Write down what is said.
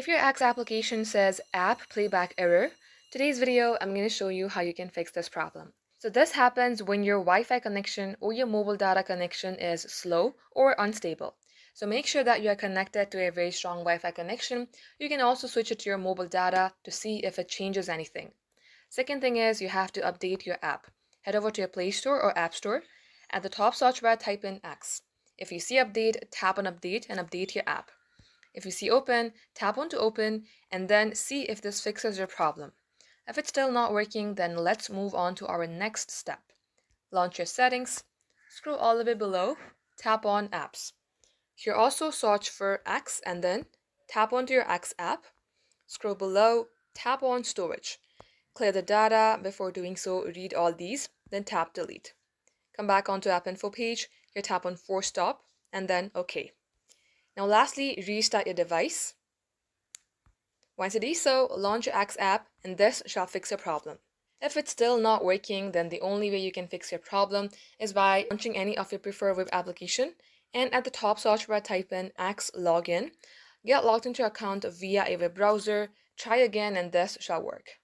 If your Axe application says app playback error, today's video I'm going to show you how you can fix this problem. So this happens when your Wi-Fi connection or your mobile data connection is slow or unstable. So make sure that you are connected to a very strong Wi-Fi connection. You can also switch it to your mobile data to see if it changes anything. Second thing is you have to update your app. Head over to your Play Store or App Store. At the top search bar, type in Axe. If you see update, tap on update and update your app. If you see open, tap on to open and then see if this fixes your problem. If it's still not working, then let's move on to our next step. Launch your settings, scroll all the way below, tap on apps. Here also search for Axe and then tap onto your Axe app. Scroll below, tap on storage. Clear the data. Before doing so, read all these, then tap delete. Come back onto app info page, here tap on force stop and then OK. Now lastly, restart your device. Once you do so, launch your Axe app and this shall fix your problem. If it's still not working, then the only way you can fix your problem is by launching any of your preferred web application and at the top search bar type in Axe login. Get logged into your account via a web browser, try again and this shall work.